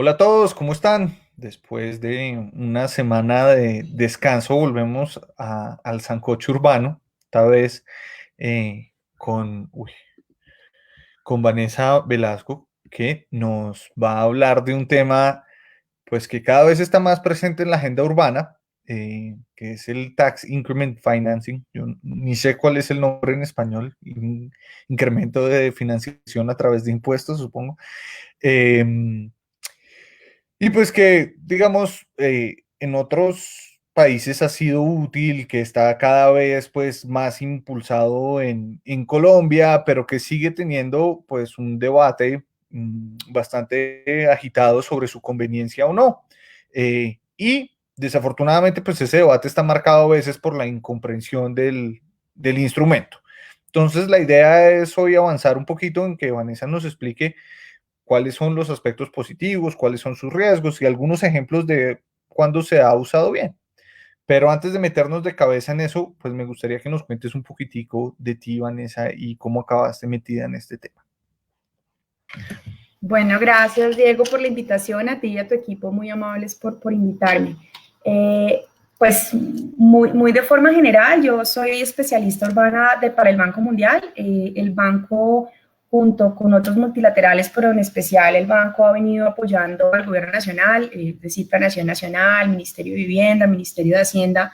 Hola a todos, ¿cómo están? Después de una semana de descanso, volvemos al sancocho urbano, esta vez con Vanessa Velasco, que nos va a hablar de un tema pues que cada vez está más presente en la agenda urbana, que es el Tax Increment Financing. Yo ni sé cuál es el nombre en español, incremento de financiación a través de impuestos, supongo. Em, Y pues que, digamos, en otros países ha sido útil, que está cada vez pues más impulsado en Colombia, pero que sigue teniendo pues un debate bastante agitado sobre su conveniencia o no. Y desafortunadamente pues ese debate está marcado a veces por la incomprensión del instrumento. Entonces la idea es hoy avanzar un poquito en que Vanessa nos explique cuáles son los aspectos positivos, cuáles son sus riesgos y algunos ejemplos de cuándo se ha usado bien. Pero antes de meternos de cabeza en eso, pues me gustaría que nos cuentes un poquitico de ti, Vanessa, y cómo acabaste metida en este tema. Bueno, gracias Diego por la invitación, a ti y a tu equipo, muy amables por invitarme. Eh, pues muy de forma general, yo soy especialista urbana para el Banco Mundial. El banco, junto con otros multilaterales, pero en especial el banco ha venido apoyando al gobierno nacional, es decir, Planación Nacional, Ministerio de Vivienda, Ministerio de Hacienda,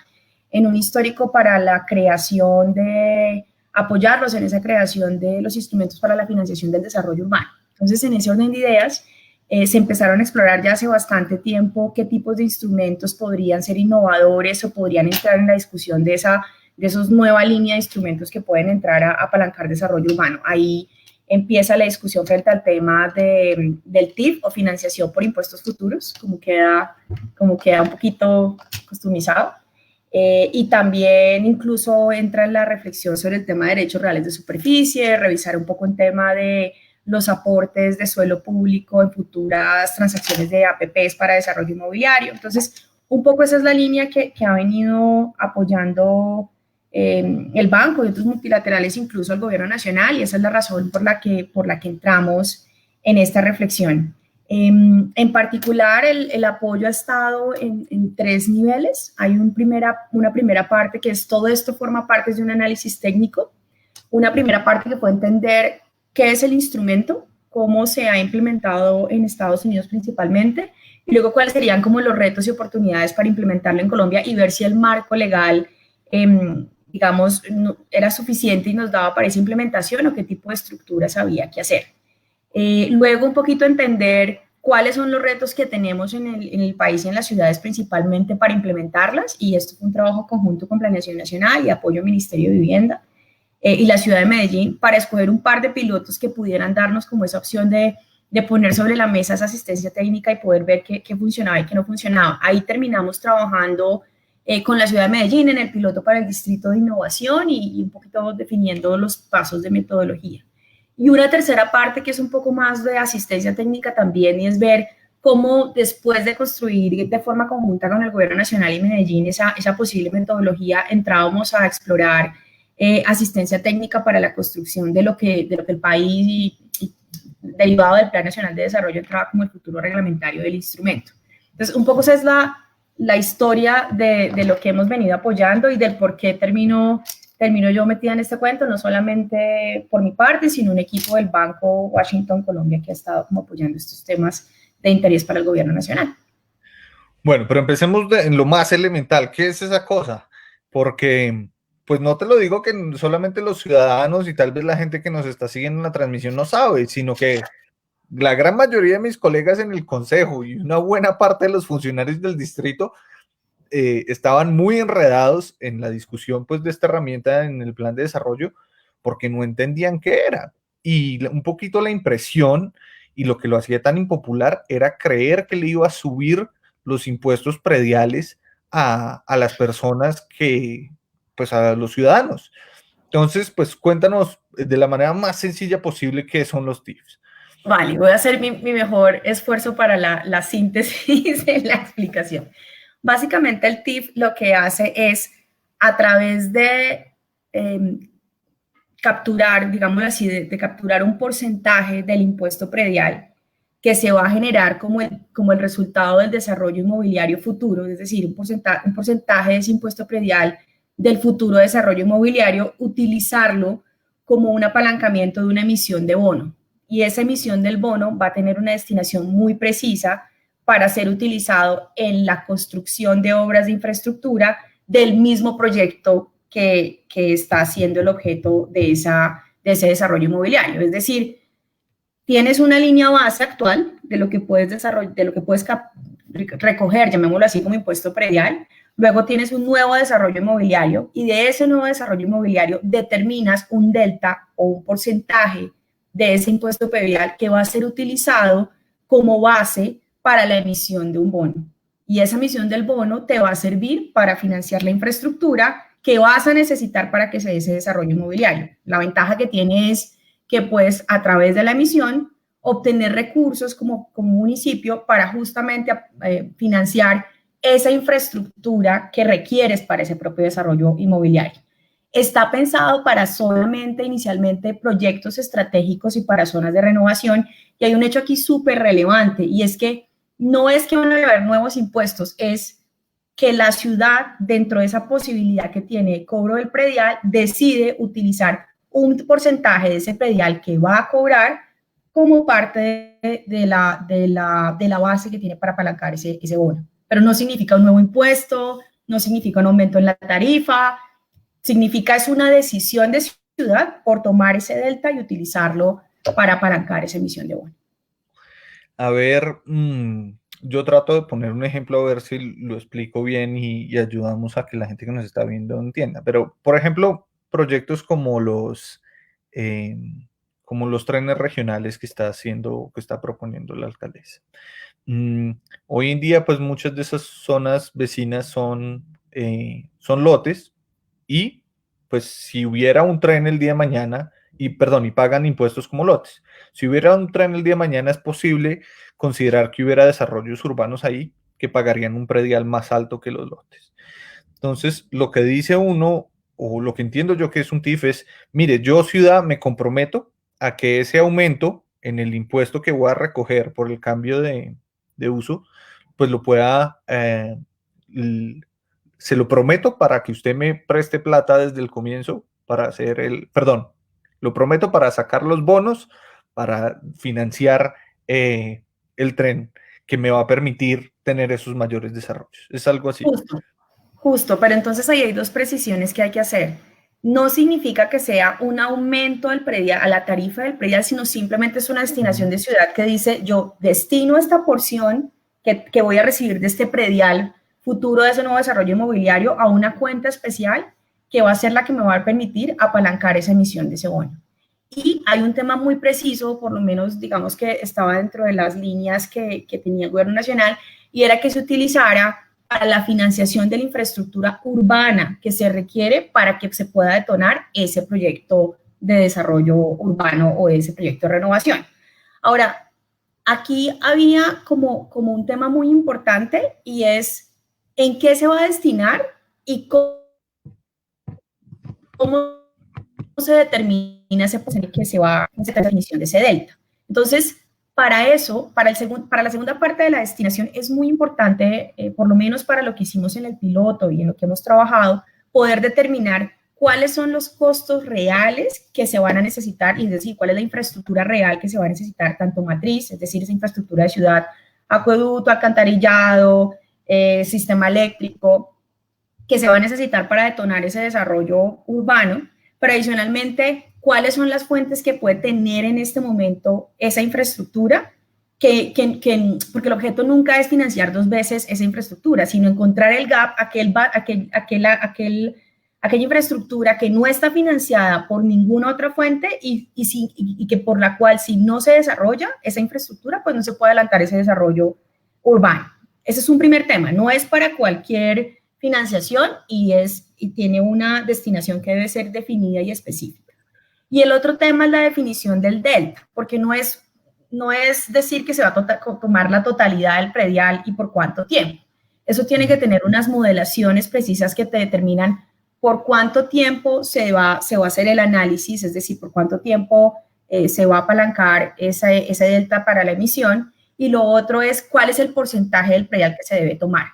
en un histórico para la creación apoyarlos en esa creación de los instrumentos para la financiación del desarrollo urbano. Entonces, en ese orden de ideas, se empezaron a explorar ya hace bastante tiempo qué tipos de instrumentos podrían ser innovadores o podrían entrar en la discusión de esos nueva línea de instrumentos que pueden entrar a apalancar desarrollo urbano. Ahí empieza la discusión frente al tema del TIF o financiación por impuestos futuros, como queda un poquito customizado. Y también incluso entra en la reflexión sobre el tema de derechos reales de superficie, revisar un poco el tema de los aportes de suelo público en futuras transacciones de APPs para desarrollo inmobiliario. Entonces, un poco esa es la línea que ha venido apoyando el banco y otros multilaterales, incluso el gobierno nacional, y esa es la razón por la que entramos en esta reflexión. En particular, el apoyo ha estado en tres niveles. Hay una primera parte que es todo esto forma parte de un análisis técnico. Una primera parte que fue entender qué es el instrumento, cómo se ha implementado en Estados Unidos principalmente, y luego cuáles serían como los retos y oportunidades para implementarlo en Colombia y ver si el marco legal, digamos, era suficiente y nos daba para esa implementación o qué tipo de estructuras había que hacer. Luego un poquito entender cuáles son los retos que tenemos en el país y en las ciudades principalmente para implementarlas, y esto fue un trabajo conjunto con Planeación Nacional y apoyo al Ministerio de Vivienda y la ciudad de Medellín para escoger un par de pilotos que pudieran darnos como esa opción de poner sobre la mesa esa asistencia técnica y poder ver qué funcionaba y qué no funcionaba. Ahí terminamos trabajando con la ciudad de Medellín en el piloto para el distrito de innovación y un poquito definiendo los pasos de metodología. Y una tercera parte que es un poco más de asistencia técnica también, y es ver cómo después de construir de forma conjunta con el gobierno nacional y Medellín esa posible metodología, entrábamos a explorar asistencia técnica para la construcción de lo que el país derivado del Plan Nacional de Desarrollo entraba como el futuro reglamentario del instrumento. Entonces, un poco esa es la historia de lo que hemos venido apoyando y del por qué termino yo metida en este cuento, no solamente por mi parte, sino un equipo del Banco Washington Colombia que ha estado como apoyando estos temas de interés para el gobierno nacional. Bueno, pero empecemos en lo más elemental. ¿Qué es esa cosa? Porque, pues no te lo digo que solamente los ciudadanos y tal vez la gente que nos está siguiendo en la transmisión no sabe, sino que la gran mayoría de mis colegas en el consejo y una buena parte de los funcionarios del distrito estaban muy enredados en la discusión pues de esta herramienta en el plan de desarrollo porque no entendían qué era. Y un poquito la impresión y lo que lo hacía tan impopular era creer que le iba a subir los impuestos prediales a las personas que, pues a los ciudadanos. Entonces, pues cuéntanos de la manera más sencilla posible qué son los TIFs. Vale, voy a hacer mi mejor esfuerzo para la síntesis de la explicación. Básicamente el TIF lo que hace es, a través de capturar, digámoslo así, de capturar un porcentaje del impuesto predial, que se va a generar como el resultado del desarrollo inmobiliario futuro, es decir, un porcentaje de ese impuesto predial del futuro desarrollo inmobiliario, utilizarlo como un apalancamiento de una emisión de bono. Y esa emisión del bono va a tener una destinación muy precisa para ser utilizado en la construcción de obras de infraestructura del mismo proyecto que está siendo el objeto de ese desarrollo inmobiliario. Es decir, tienes una línea base actual de lo que puedes recoger, llamémoslo así, como impuesto predial. Luego tienes un nuevo desarrollo inmobiliario y de ese nuevo desarrollo inmobiliario determinas un delta o un porcentaje de ese impuesto predial que va a ser utilizado como base para la emisión de un bono. Y esa emisión del bono te va a servir para financiar la infraestructura que vas a necesitar para que se dé ese desarrollo inmobiliario. La ventaja que tiene es que puedes, a través de la emisión, obtener recursos como municipio para justamente financiar esa infraestructura que requieres para ese propio desarrollo inmobiliario. Está pensado para solamente inicialmente proyectos estratégicos y para zonas de renovación, y hay un hecho aquí súper relevante, y es que no es que van a haber nuevos impuestos, es que la ciudad, dentro de esa posibilidad que tiene de cobro del predial, decide utilizar un porcentaje de ese predial que va a cobrar como parte de la base que tiene para apalancar ese bono. Pero no significa un nuevo impuesto, no significa un aumento en la tarifa, significa es una decisión de ciudad por tomar ese delta y utilizarlo para apalancar esa emisión de bono. A ver, yo trato de poner un ejemplo a ver si lo explico bien y ayudamos a que la gente que nos está viendo entienda. Pero, por ejemplo, proyectos como los trenes regionales que está proponiendo la alcaldesa. Hoy en día, pues muchas de esas zonas vecinas son lotes y pues si hubiera un tren el día de mañana, y pagan impuestos como lotes. Si hubiera un tren el día de mañana, es posible considerar que hubiera desarrollos urbanos ahí que pagarían un predial más alto que los lotes. Entonces, lo que dice uno, o lo que entiendo yo que es un TIF es, mire, yo ciudad me comprometo a que ese aumento en el impuesto que voy a recoger por el cambio de uso, pues lo pueda, se lo prometo para que usted me preste plata desde el comienzo para hacer lo prometo para sacar los bonos, para financiar el tren que me va a permitir tener esos mayores desarrollos. Es algo así. Justo, pero entonces ahí hay dos precisiones que hay que hacer. No significa que sea un aumento del predial, a la tarifa del predial, sino simplemente es una destinación de ciudad que dice, yo destino esta porción que voy a recibir de este predial futuro de ese nuevo desarrollo inmobiliario a una cuenta especial que va a ser la que me va a permitir apalancar esa emisión de ese bono. Y hay un tema muy preciso, por lo menos digamos que estaba dentro de las líneas que tenía el gobierno nacional, y era que se utilizara para la financiación de la infraestructura urbana que se requiere para que se pueda detonar ese proyecto de desarrollo urbano o ese proyecto de renovación. Ahora, aquí había como un tema muy importante y es en qué se va a destinar y cómo se determina ese porcentaje que se va a hacer la definición de ese delta. Entonces, para eso, para la segunda parte de la destinación es muy importante, por lo menos para lo que hicimos en el piloto y en lo que hemos trabajado, poder determinar cuáles son los costos reales que se van a necesitar, y es decir, cuál es la infraestructura real que se va a necesitar, tanto matriz, es decir, esa infraestructura de ciudad, acueducto, alcantarillado, sistema eléctrico, que se va a necesitar para detonar ese desarrollo urbano, pero adicionalmente, cuáles son las fuentes que puede tener en este momento esa infraestructura, porque el objeto nunca es financiar dos veces esa infraestructura, sino encontrar el gap, aquella infraestructura que no está financiada por ninguna otra fuente y que por la cual si no se desarrolla esa infraestructura, pues no se puede adelantar ese desarrollo urbano. Ese es un primer tema, no es para cualquier financiación y tiene una destinación que debe ser definida y específica. Y el otro tema es la definición del delta, porque no es decir que se va a tomar la totalidad del predial y por cuánto tiempo. Eso tiene que tener unas modelaciones precisas que te determinan por cuánto tiempo se va a hacer el análisis, es decir, por cuánto tiempo se va a apalancar ese delta para la emisión, y lo otro es cuál es el porcentaje del predial que se debe tomar.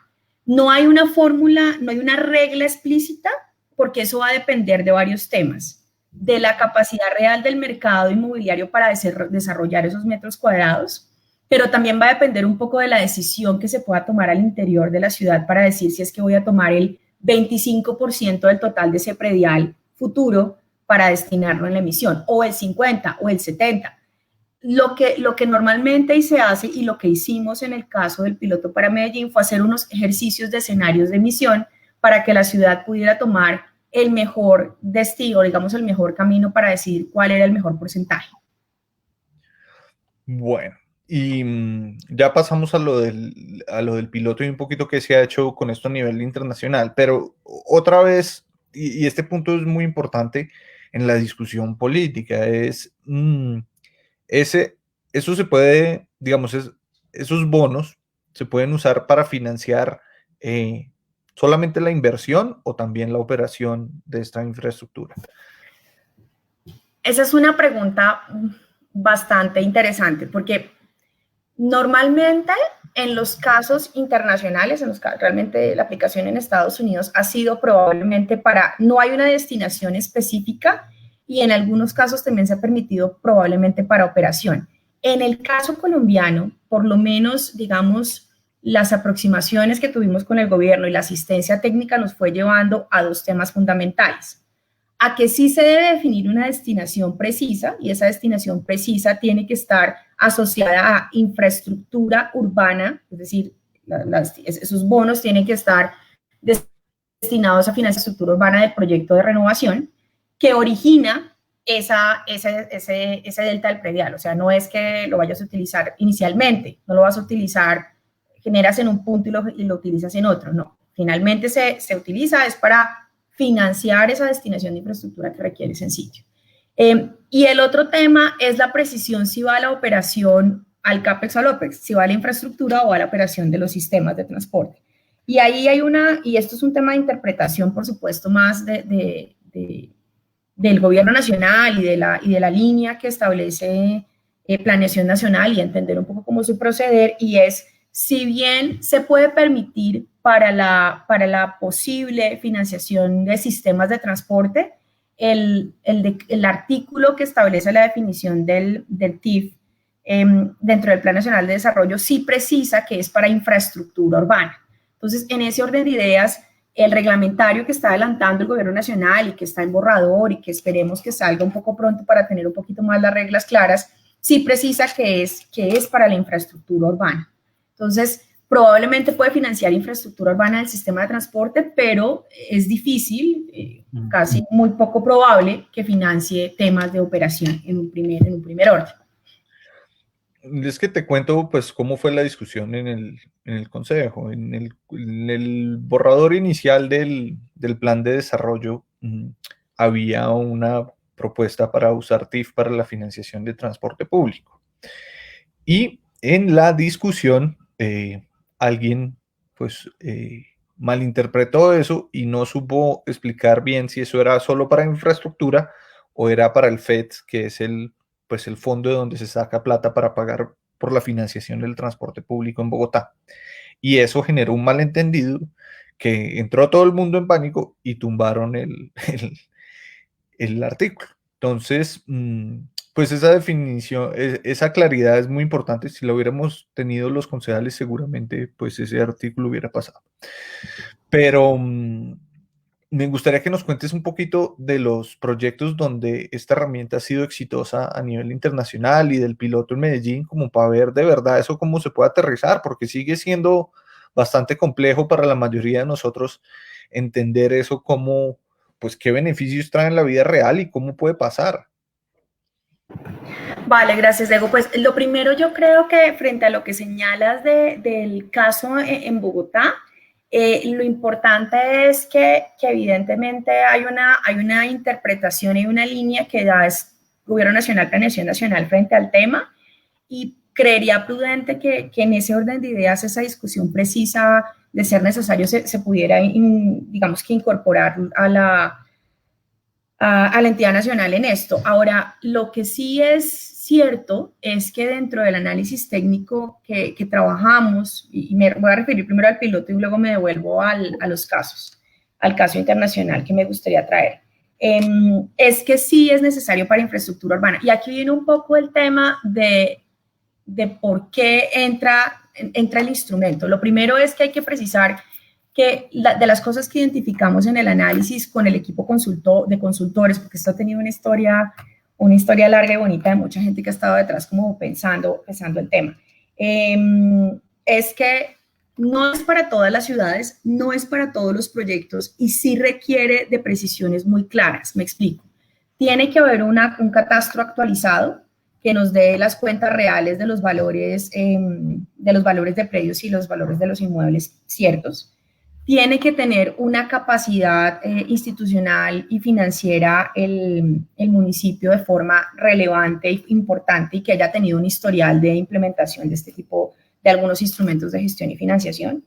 No hay una fórmula, no hay una regla explícita, porque eso va a depender de varios temas, de la capacidad real del mercado inmobiliario para desarrollar esos metros cuadrados, pero también va a depender un poco de la decisión que se pueda tomar al interior de la ciudad para decir si es que voy a tomar el 25% del total de ese predial futuro para destinarlo en la emisión, o el 50 o el 70. Lo que normalmente y se hace, y lo que hicimos en el caso del piloto para Medellín, fue hacer unos ejercicios de escenarios de emisión para que la ciudad pudiera tomar el mejor destino, digamos el mejor camino para decidir cuál era el mejor porcentaje. Bueno, y ya pasamos a lo del piloto y un poquito que se ha hecho con esto a nivel internacional, pero otra vez, y este punto es muy importante en la discusión política, es eso se puede, digamos, esos bonos se pueden usar para financiar solamente la inversión o también la operación de esta infraestructura. Esa es una pregunta bastante interesante, porque normalmente en los casos internacionales, realmente la aplicación en Estados Unidos ha sido probablemente no hay una destinación específica, y en algunos casos también se ha permitido probablemente para operación. En el caso colombiano, por lo menos, digamos, las aproximaciones que tuvimos con el gobierno y la asistencia técnica nos fue llevando a dos temas fundamentales. A que sí se debe definir una destinación precisa, y esa destinación precisa tiene que estar asociada a infraestructura urbana, es decir, esos bonos tienen que estar destinados a financiar la estructura urbana del proyecto de renovación que origina ese delta del predial. O sea, no es que lo vayas a utilizar inicialmente, no lo vas a utilizar, generas en un punto y lo utilizas en otro, no. Finalmente se utiliza, es para financiar esa destinación de infraestructura que requieres en sitio. Y el otro tema es la precisión, si va a la operación, al CAPEX o al OPEX, si va a la infraestructura o a la operación de los sistemas de transporte. Y ahí hay y esto es un tema de interpretación, por supuesto, más del gobierno nacional y de la línea que establece planeación nacional, y entender un poco cómo su proceder, y es, si bien se puede permitir para la posible financiación de sistemas de transporte, el artículo que establece la definición del TIF dentro del Plan Nacional de Desarrollo sí precisa que es para infraestructura urbana. Entonces, en ese orden de ideas, el reglamentario que está adelantando el gobierno nacional y que está en borrador y que esperemos que salga un poco pronto para tener un poquito más las reglas claras, sí precisa que es para la infraestructura urbana. Entonces, probablemente puede financiar infraestructura urbana del sistema de transporte, pero es difícil, casi muy poco probable, que financie temas de operación en un primer orden. Es que te cuento, pues, cómo fue la discusión en el Consejo. En el borrador inicial del plan de desarrollo había una propuesta para usar TIF para la financiación de transporte público. Y en la discusión, alguien, pues, malinterpretó eso y no supo explicar bien si eso era solo para infraestructura o era para el FED, que es el fondo de donde se saca plata para pagar por la financiación del transporte público en Bogotá. Y eso generó un malentendido que entró todo el mundo en pánico y tumbaron el artículo. Entonces, pues esa definición, esa claridad es muy importante. Si lo hubiéramos tenido los concejales, seguramente pues ese artículo hubiera pasado. Pero me gustaría que nos cuentes un poquito de los proyectos donde esta herramienta ha sido exitosa a nivel internacional y del piloto en Medellín, como para ver de verdad eso cómo se puede aterrizar, porque sigue siendo bastante complejo para la mayoría de nosotros entender eso, como, pues, qué beneficios trae en la vida real y cómo puede pasar. Vale, gracias, Diego. Pues lo primero, yo creo que frente a lo que señalas del caso en Bogotá, lo importante es que evidentemente hay una interpretación y una línea que da el Gobierno Nacional, Planeación Nacional frente al tema, y creería prudente que en ese orden de ideas esa discusión precisa, de ser necesario, se pudiera, digamos, que incorporar a la entidad nacional en esto. Ahora, lo que sí es cierto es que dentro del análisis técnico que trabajamos, y me voy a referir primero al piloto y luego me devuelvo a los casos, al caso internacional que me gustaría traer, es que sí es necesario para infraestructura urbana. Y aquí viene un poco el tema de por qué entra el instrumento. Lo primero es que hay que precisar que de las cosas que identificamos en el análisis con el equipo de consultores, porque esto ha tenido una historia larga y bonita de mucha gente que ha estado detrás como pensando el tema, es que no es para todas las ciudades, no es para todos los proyectos y sí requiere de precisiones muy claras. Me explico. Tiene que haber un catastro actualizado que nos dé las cuentas reales de los valores de predios y los valores de los inmuebles ciertos. Tiene que tener una capacidad institucional y financiera el municipio de forma relevante e importante y que haya tenido un historial de implementación de este tipo de algunos instrumentos de gestión y financiación.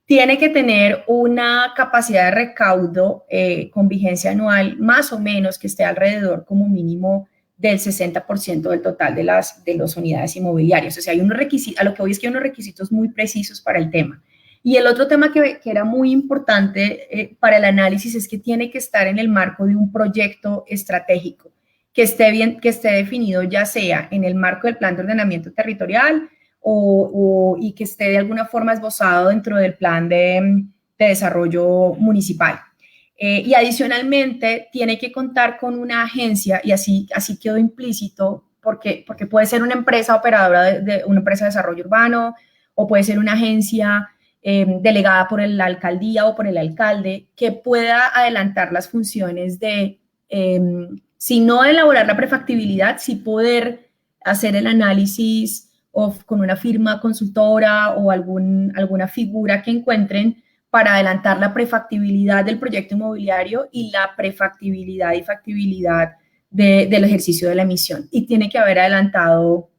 Tiene que tener una capacidad de recaudo con vigencia anual más o menos que esté alrededor como mínimo del 60% del total de las unidades inmobiliarias. O sea, hay unos requisitos, a lo que hoy es que hay unos requisitos muy precisos para el tema. Y el otro tema que era muy importante para el análisis es que tiene que estar en el marco de un proyecto estratégico, que esté definido ya sea en el marco del plan de ordenamiento territorial y que esté de alguna forma esbozado dentro del plan de desarrollo municipal. Y adicionalmente tiene que contar con una agencia, y así quedó implícito, porque puede ser una empresa operadora de una empresa de desarrollo urbano, o puede ser una agencia delegada por la alcaldía o por el alcalde, que pueda adelantar las funciones de, si no elaborar la prefactibilidad, sí poder hacer el análisis con una firma consultora o alguna figura que encuentren para adelantar la prefactibilidad del proyecto inmobiliario y la prefactibilidad y factibilidad del ejercicio de la emisión. Y tiene que haber adelantado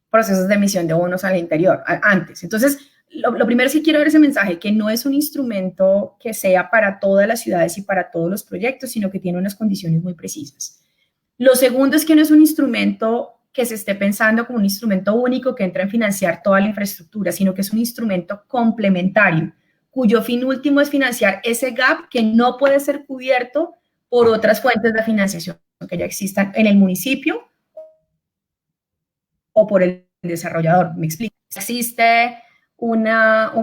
procesos de emisión de bonos al interior, antes. Entonces, lo primero es que quiero dar ese mensaje, que no es un instrumento que sea para todas las ciudades y para todos los proyectos, sino que tiene unas condiciones muy precisas. Lo segundo es que no es un instrumento que se esté pensando como un instrumento único que entra en financiar toda la infraestructura, sino que es un instrumento complementario, cuyo fin último es financiar ese gap que no puede ser cubierto por otras fuentes de financiación que ya existan en el municipio o por el desarrollador. Me explico. Si existe un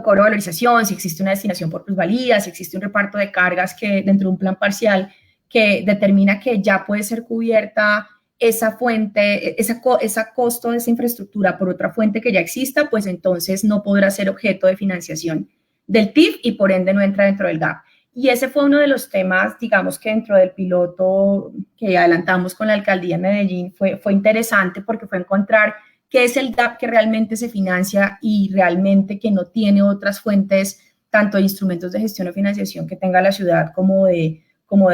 cobro de valorización, si existe una destinación por plusvalía, si existe un reparto de cargas que dentro de un plan parcial que determina que ya puede ser cubierta esa fuente, ese costo de esa infraestructura por otra fuente que ya exista, pues entonces no podrá ser objeto de financiación del TIF y por ende no entra dentro del GAP. Y ese fue uno de los temas, digamos que dentro del piloto que adelantamos con la alcaldía de Medellín, fue interesante porque fue encontrar qué es el GAP que realmente se financia y realmente que no tiene otras fuentes, tanto de instrumentos de gestión o financiación que tenga la ciudad como de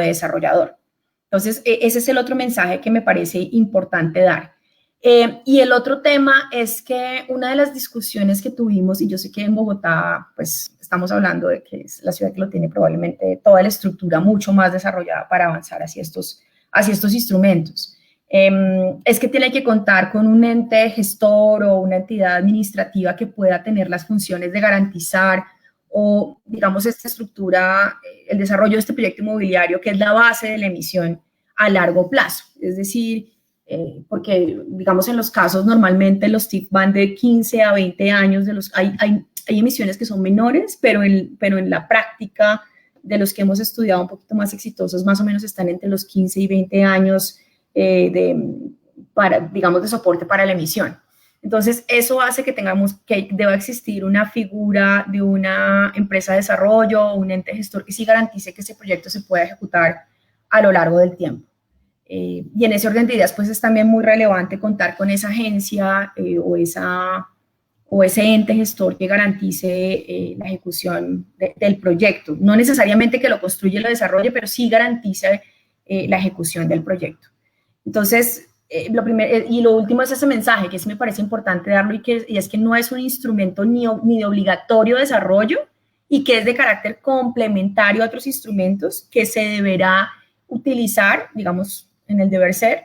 desarrollador. Entonces, ese es el otro mensaje que me parece importante dar. Y el otro tema es que una de las discusiones que tuvimos, y yo sé que en Bogotá, pues estamos hablando de que es la ciudad que lo tiene probablemente toda la estructura mucho más desarrollada para avanzar hacia estos instrumentos, es que tiene que contar con un ente gestor o una entidad administrativa que pueda tener las funciones de garantizar o, digamos, esta estructura, el desarrollo de este proyecto inmobiliario, que es la base de la emisión a largo plazo. Es decir, porque, digamos, en los casos normalmente los TIF van de 15 a 20 años, hay emisiones que son menores, pero en la práctica de los que hemos estudiado un poquito más exitosos, más o menos están entre los 15 y 20 años digamos, de soporte para la emisión. Entonces, eso hace que deba existir una figura de una empresa de desarrollo, un ente gestor que sí garantice que ese proyecto se pueda ejecutar a lo largo del tiempo. Y en ese orden de ideas, pues es también muy relevante contar con esa agencia o ese ente gestor que garantice la ejecución del proyecto. No necesariamente que lo construya y lo desarrolle, pero sí garantice la ejecución del proyecto. Entonces, lo primero y lo último es ese mensaje que sí me parece importante darlo y es que no es un instrumento ni de obligatorio desarrollo y que es de carácter complementario a otros instrumentos que se deberá utilizar, digamos, en el deber ser,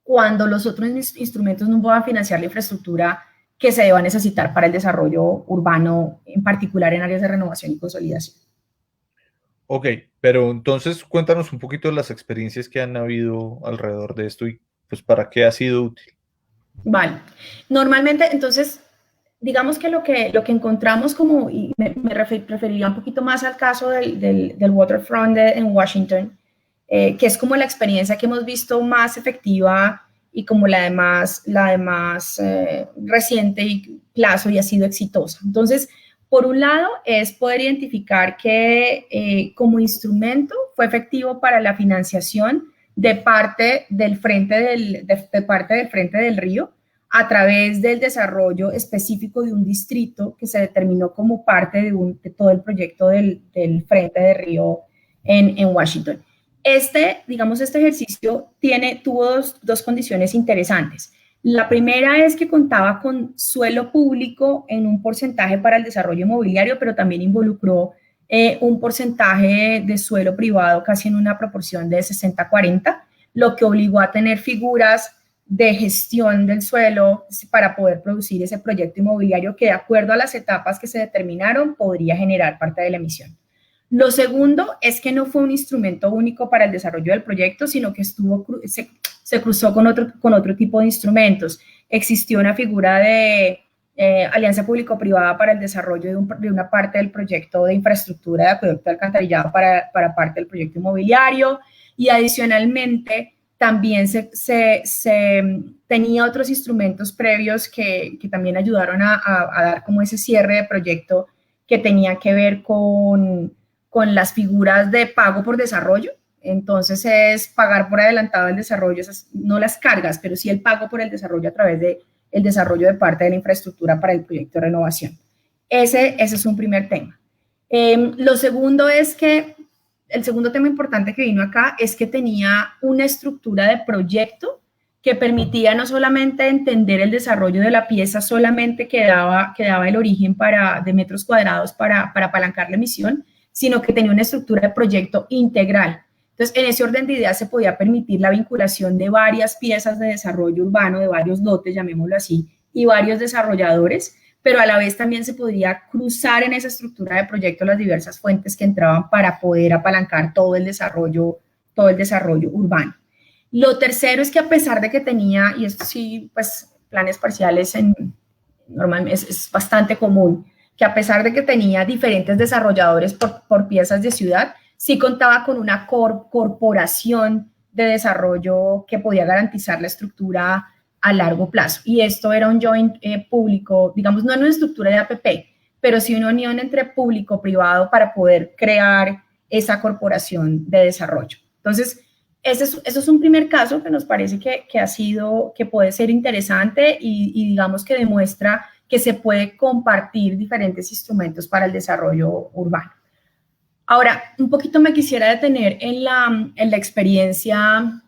cuando los otros instrumentos no puedan financiar la infraestructura que se deba necesitar para el desarrollo urbano, en particular en áreas de renovación y consolidación. Ok, pero entonces cuéntanos un poquito de las experiencias que han habido alrededor de esto y pues para qué ha sido útil. Vale. Normalmente, entonces, digamos que lo que encontramos como, y me referiría un poquito más al caso del waterfront en Washington, que es como la experiencia que hemos visto más efectiva y como la de más reciente y plazo y ha sido exitosa. Entonces, por un lado, es poder identificar que como instrumento fue efectivo para la financiación de parte del frente del río a través del desarrollo específico de un distrito que se determinó como parte de todo el proyecto del frente del río en Washington. Este ejercicio tuvo dos condiciones interesantes. La primera es que contaba con suelo público en un porcentaje para el desarrollo inmobiliario, pero también involucró un porcentaje de suelo privado casi en una proporción de 60-40, lo que obligó a tener figuras de gestión del suelo para poder producir ese proyecto inmobiliario que, de acuerdo a las etapas que se determinaron, podría generar parte de la emisión. Lo segundo es que no fue un instrumento único para el desarrollo del proyecto, sino que se cruzó con otro tipo de instrumentos. Existió una figura de alianza público-privada para el desarrollo de una parte del proyecto de infraestructura de acueducto de alcantarillado para parte del proyecto inmobiliario, y adicionalmente también se tenía otros instrumentos previos que también ayudaron a dar como ese cierre de proyecto que tenía que ver con las figuras de pago por desarrollo. Entonces es pagar por adelantado el desarrollo, no las cargas, pero sí el pago por el desarrollo a través del desarrollo de parte de la infraestructura para el proyecto de renovación. Ese es un primer tema. Lo segundo es que el segundo tema importante que vino acá es que tenía una estructura de proyecto que permitía no solamente entender el desarrollo de la pieza solamente que daba el origen de metros cuadrados para apalancar la emisión, sino que tenía una estructura de proyecto integral. Entonces, en ese orden de ideas se podía permitir la vinculación de varias piezas de desarrollo urbano, de varios lotes, llamémoslo así, y varios desarrolladores, pero a la vez también se podría cruzar en esa estructura de proyecto las diversas fuentes que entraban para poder apalancar todo el desarrollo urbano. Lo tercero es que, a pesar de que tenía, y esto sí, pues planes parciales normalmente es bastante común, que a pesar de que tenía diferentes desarrolladores por piezas de ciudad, sí contaba con una corporación de desarrollo que podía garantizar la estructura a largo plazo. Y esto era un joint público, digamos, no en una estructura de APP, pero sí una unión entre público-privado para poder crear esa corporación de desarrollo. Entonces, eso es un primer caso que nos parece que puede ser interesante y digamos que demuestra que se puede compartir diferentes instrumentos para el desarrollo urbano. Ahora, un poquito me quisiera detener en la experiencia,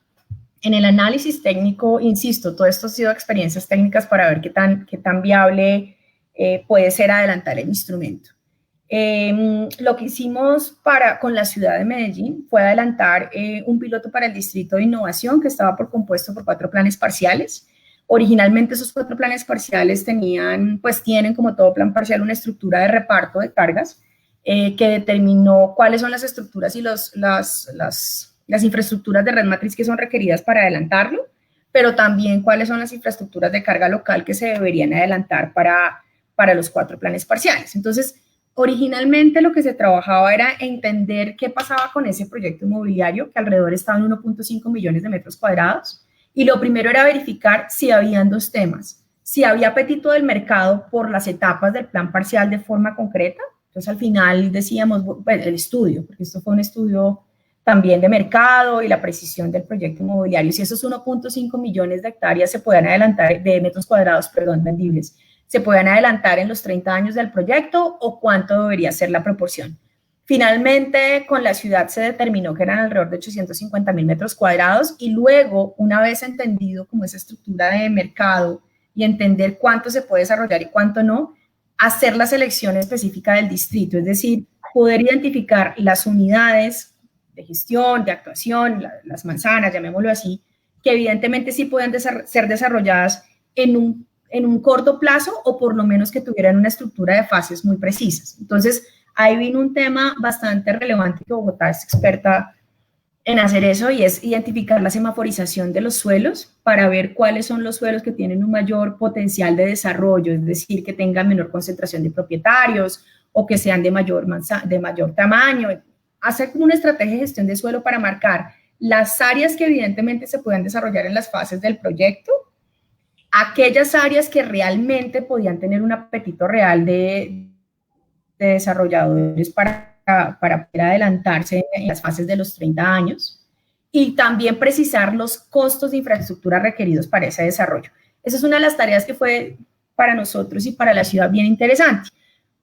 en el análisis técnico. Insisto, todo esto ha sido experiencias técnicas para ver qué tan viable puede ser adelantar el instrumento. Lo que hicimos con la ciudad de Medellín fue adelantar un piloto para el Distrito de Innovación que estaba compuesto por 4 planes parciales. Originalmente esos 4 planes parciales tienen, como todo plan parcial, una estructura de reparto de cargas que determinó cuáles son las estructuras y las infraestructuras de red matriz que son requeridas para adelantarlo, pero también cuáles son las infraestructuras de carga local que se deberían adelantar para los 4 planes parciales. Entonces, originalmente lo que se trabajaba era entender qué pasaba con ese proyecto inmobiliario, que alrededor estaba en 1.5 millones de metros cuadrados, y lo primero era verificar si habían 2 temas: si había apetito del mercado por las etapas del plan parcial de forma concreta. Entonces, al final decíamos, bueno, el estudio, porque esto fue un estudio también de mercado y la precisión del proyecto inmobiliario, si esos 1.5 millones de hectáreas se pueden adelantar, de metros cuadrados, vendibles, se pueden adelantar en los 30 años del proyecto, o cuánto debería ser la proporción. Finalmente, con la ciudad se determinó que eran alrededor de 850,000 metros cuadrados, y luego, una vez entendido como esa estructura de mercado y entender cuánto se puede desarrollar y cuánto no, hacer la selección específica del distrito, es decir, poder identificar las unidades de gestión, de actuación, las manzanas, llamémoslo así, que evidentemente sí pueden ser desarrolladas en un corto plazo o por lo menos que tuvieran una estructura de fases muy precisas. Entonces, ahí vino un tema bastante relevante que Bogotá es experta en hacer eso y es identificar la semaforización de los suelos para ver cuáles son los suelos que tienen un mayor potencial de desarrollo, es decir, que tengan menor concentración de propietarios o que sean de mayor tamaño. Hacer como una estrategia de gestión de suelo para marcar las áreas que evidentemente se puedan desarrollar en las fases del proyecto, aquellas áreas que realmente podían tener un apetito real de desarrolladores para poder adelantarse en las fases de los 30 años y también precisar los costos de infraestructura requeridos para ese desarrollo. Esa es una de las tareas que fue para nosotros y para la ciudad bien interesante,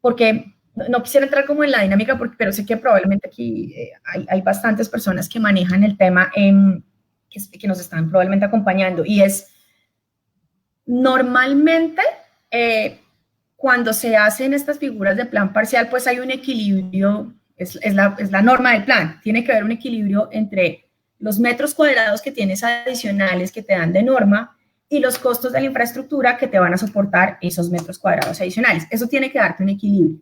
porque no quisiera entrar como en la dinámica, pero sé que probablemente aquí hay bastantes personas que manejan el tema que nos están probablemente acompañando, y es normalmente cuando se hacen estas figuras de plan parcial, pues hay un equilibrio, es la norma del plan, tiene que haber un equilibrio entre los metros cuadrados que tienes adicionales que te dan de norma y los costos de la infraestructura que te van a soportar esos metros cuadrados adicionales. Eso tiene que darte un equilibrio.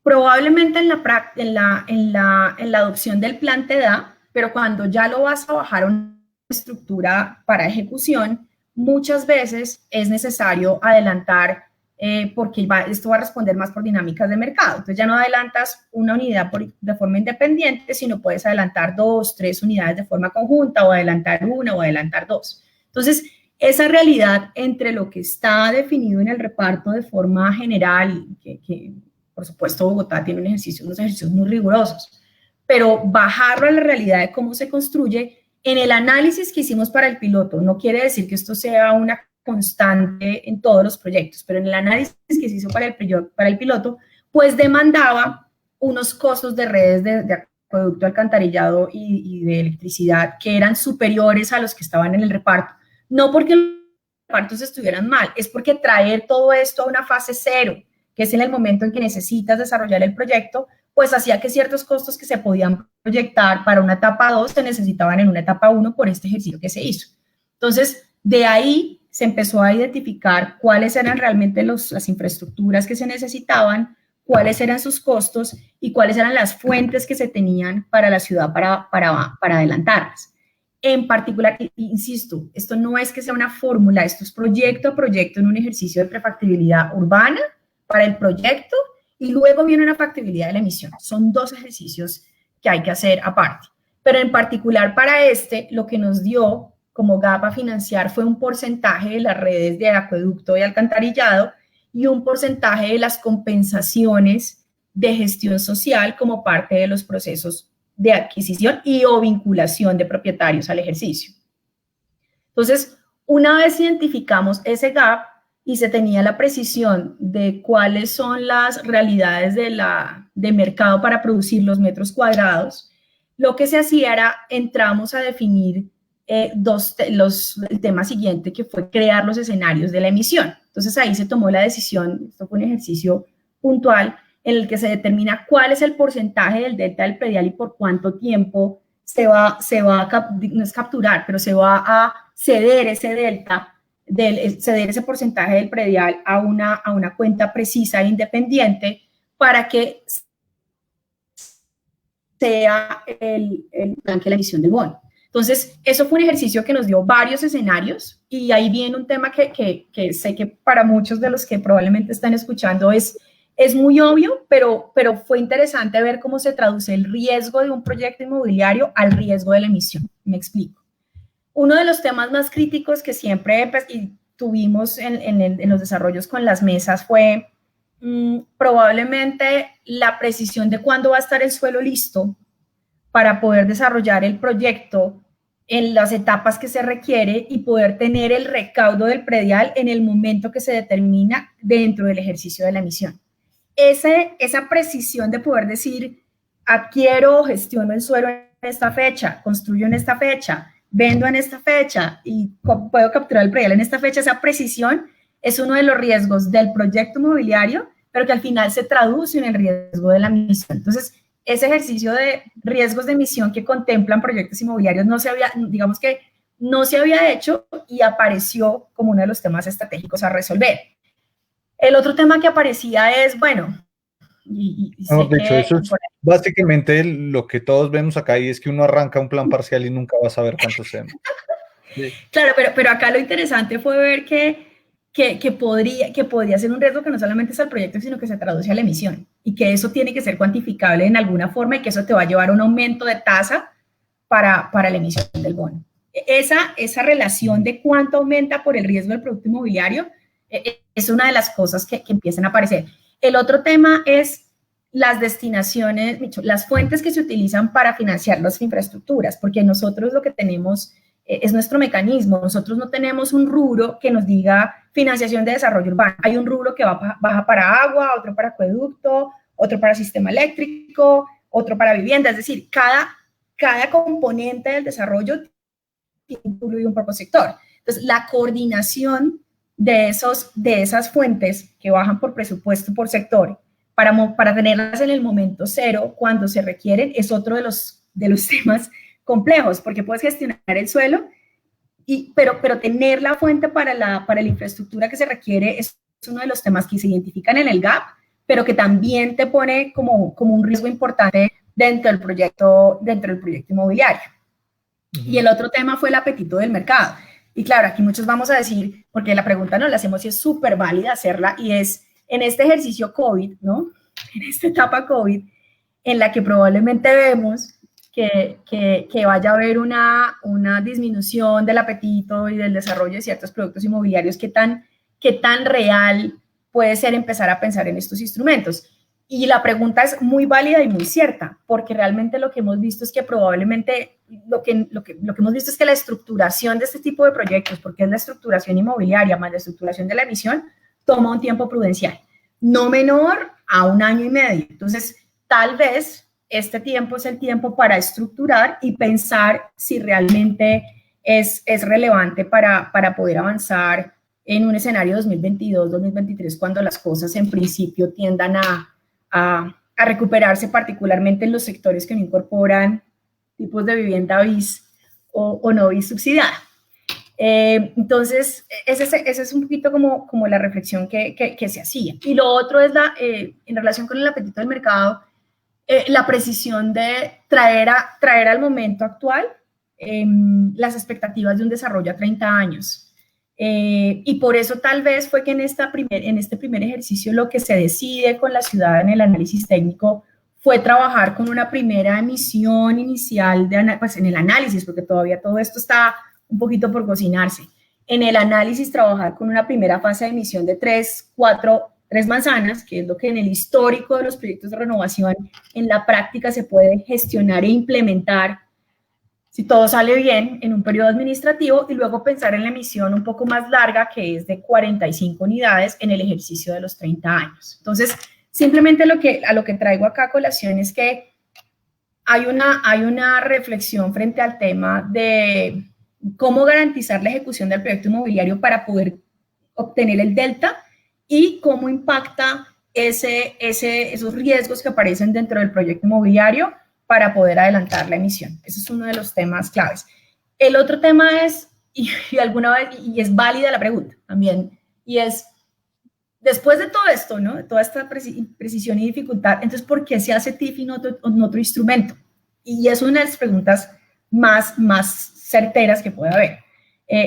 Probablemente en la adopción del plan te da, pero cuando ya lo vas a bajar a una estructura para ejecución, muchas veces es necesario adelantar porque esto va a responder más por dinámicas de mercado. Entonces ya no adelantas una unidad de forma independiente, sino puedes adelantar 2, 3 unidades de forma conjunta, o adelantar una o adelantar 2. Entonces, esa realidad entre lo que está definido en el reparto de forma general, que por supuesto Bogotá tiene unos ejercicios muy rigurosos, pero bajarlo a la realidad de cómo se construye. En el análisis que hicimos para el piloto, no quiere decir que esto sea una constante en todos los proyectos, pero en el análisis que se hizo para el piloto, pues demandaba unos costos de redes de acueducto, alcantarillado y de electricidad que eran superiores a los que estaban en el reparto. No porque los repartos estuvieran mal, es porque traer todo esto a una fase 0, que es en el momento en que necesitas desarrollar el proyecto, pues hacía que ciertos costos que se podían proyectar para una etapa 2 se necesitaban en una etapa 1 por este ejercicio que se hizo. Entonces, de ahí se empezó a identificar cuáles eran realmente las infraestructuras que se necesitaban, cuáles eran sus costos y cuáles eran las fuentes que se tenían para la ciudad para adelantarlas. En particular, insisto, esto no es que sea una fórmula, esto es proyecto a proyecto en un ejercicio de prefactibilidad urbana para el proyecto, y luego viene una factibilidad de la emisión. Son 2 ejercicios que hay que hacer aparte. Pero en particular para lo que nos dio como gap a financiar fue un porcentaje de las redes de acueducto y alcantarillado y un porcentaje de las compensaciones de gestión social como parte de los procesos de adquisición y o vinculación de propietarios al ejercicio. Entonces, una vez identificamos ese gap, y se tenía la precisión de cuáles son las realidades de mercado para producir los metros cuadrados, lo que se hacía era, entramos a definir el tema siguiente, que fue crear los escenarios de la emisión. Entonces ahí se tomó la decisión, esto fue un ejercicio puntual, en el que se determina cuál es el porcentaje del delta del predial y por cuánto tiempo se va no es capturar, pero se va a ceder ese delta, ceder ese porcentaje del predial a una cuenta precisa e independiente para que sea el plan que la emisión del bono. Entonces, eso fue un ejercicio que nos dio varios escenarios, y ahí viene un tema que sé que para muchos de los que probablemente están escuchando es muy obvio, pero fue interesante ver cómo se traduce el riesgo de un proyecto inmobiliario al riesgo de la emisión. Me explico. Uno de los temas más críticos que siempre tuvimos en los desarrollos con las mesas fue probablemente la precisión de cuándo va a estar el suelo listo para poder desarrollar el proyecto en las etapas que se requiere y poder tener el recaudo del predial en el momento que se determina dentro del ejercicio de la emisión. Esa precisión de poder decir, adquiero o gestiono el suelo en esta fecha, construyo en esta fecha, vendo en esta fecha y puedo capturar el predial en esta fecha, esa precisión es uno de los riesgos del proyecto inmobiliario, pero que al final se traduce en el riesgo de la emisión. Entonces, ese ejercicio de riesgos de emisión que contemplan proyectos inmobiliarios no se había, digamos que no se había hecho y apareció como uno de los temas estratégicos a resolver. El otro tema que aparecía es, bueno, No, sé de hecho, que eso es básicamente lo que todos vemos acá y es que uno arranca un plan parcial y nunca va a saber cuántos sean. Sí. claro, pero acá lo interesante fue ver que podría ser un riesgo que no solamente es al proyecto, sino que se traduce a la emisión y que eso tiene que ser cuantificable en alguna forma y que eso te va a llevar a un aumento de tasa para la emisión del bono. Esa relación de cuánto aumenta por el riesgo del producto inmobiliario es una de las cosas que empiezan a aparecer. El otro tema es las destinaciones, las fuentes que se utilizan para financiar las infraestructuras, porque nosotros lo que tenemos es nuestro mecanismo. Nosotros no tenemos un rubro que nos diga financiación de desarrollo urbano. Hay un rubro que baja para agua, otro para acueducto, otro para sistema eléctrico, otro para vivienda. Es decir, cada componente del desarrollo incluye un propio sector. Entonces, la coordinación de esas fuentes que bajan por presupuesto por sector para tenerlas en el momento cero cuando se requieren es otro de los temas complejos, porque puedes gestionar el suelo, pero tener la fuente para la infraestructura que se requiere es uno de los temas que se identifican en el GAP, pero que también te pone como un riesgo importante dentro del proyecto inmobiliario. Y el otro tema fue el apetito del mercado. Y claro, aquí muchos vamos a decir, porque la pregunta nos la hacemos y es súper válida hacerla, y es, en este ejercicio COVID, ¿no? En esta etapa COVID, en la que probablemente vemos que vaya a haber una disminución del apetito y del desarrollo de ciertos productos inmobiliarios, ¿qué tan real puede ser empezar a pensar en estos instrumentos? Y la pregunta es muy válida y muy cierta, porque realmente lo que hemos visto es que probablemente lo que hemos visto es que la estructuración de este tipo de proyectos, porque es la estructuración inmobiliaria más la estructuración de la emisión, toma un tiempo prudencial, no menor a 1 año y medio. Entonces, tal vez este tiempo es el tiempo para estructurar y pensar si realmente es relevante para poder avanzar en un escenario 2022-2023, cuando las cosas en principio tiendan a recuperarse, particularmente en los sectores que no incorporan tipos de vivienda BIS o no BIS subsidiada. Entonces, ese es un poquito como la reflexión que se hacía. Y lo otro es en relación con el apetito del mercado, la precisión de traer al momento actual las expectativas de un desarrollo a 30 años. Y por eso tal vez fue que en este primer ejercicio lo que se decide con la ciudad en el análisis técnico fue trabajar con una primera emisión inicial, pues en el análisis, porque todavía todo esto está un poquito por cocinarse. En el análisis trabajar con una primera fase de emisión de 3 manzanas, que es lo que en el histórico de los proyectos de renovación en la práctica se puede gestionar e implementar si todo sale bien en un periodo administrativo, y luego pensar en la emisión un poco más larga, que es de 45 unidades en el ejercicio de los 30 años. Entonces, simplemente a lo que traigo acá a colación es que hay una reflexión frente al tema de cómo garantizar la ejecución del proyecto inmobiliario para poder obtener el delta y cómo impacta esos riesgos que aparecen dentro del proyecto inmobiliario para poder adelantar la emisión. Ese es uno de los temas claves. El otro tema es, y es válida la pregunta también, y es, después de todo esto, ¿no? De toda esta precisión y dificultad, entonces, ¿por qué se hace TIF y no otro instrumento? Y es una de las preguntas más certeras que puede haber.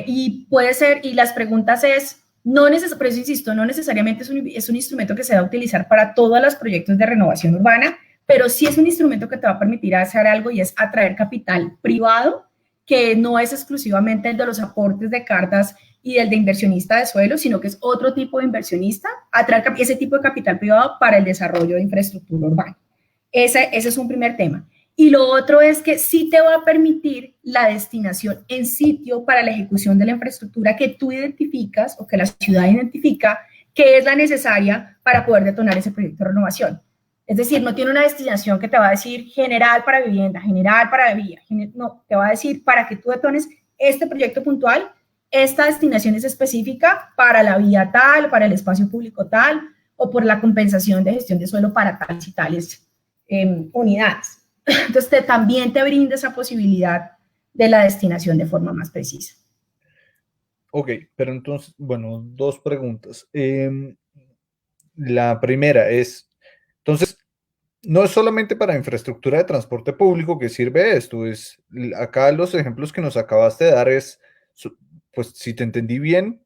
Y puede ser, y las preguntas es, por eso insisto, no necesariamente es un instrumento que se va a utilizar para todos los proyectos de renovación urbana, pero sí es un instrumento que te va a permitir hacer algo, y es atraer capital privado, que no es exclusivamente el de los aportes de cartas y el de inversionista de suelo, sino que es otro tipo de inversionista, atraer ese tipo de capital privado para el desarrollo de infraestructura urbana. Ese es un primer tema. Y lo otro es que sí te va a permitir la destinación en sitio para la ejecución de la infraestructura que tú identificas o que la ciudad identifica que es la necesaria para poder detonar ese proyecto de renovación. Es decir, no tiene una destinación que te va a decir general para vivienda, general para vía, no, te va a decir para que tú detones este proyecto puntual, esta destinación es específica para la vía tal, para el espacio público tal, o por la compensación de gestión de suelo para tales y tales unidades. Entonces, también te brinda esa posibilidad de la destinación de forma más precisa. Ok, pero entonces, bueno, dos preguntas. La primera es, entonces, no es solamente para infraestructura de transporte público que sirve esto, acá los ejemplos que nos acabaste de dar es, pues si te entendí bien,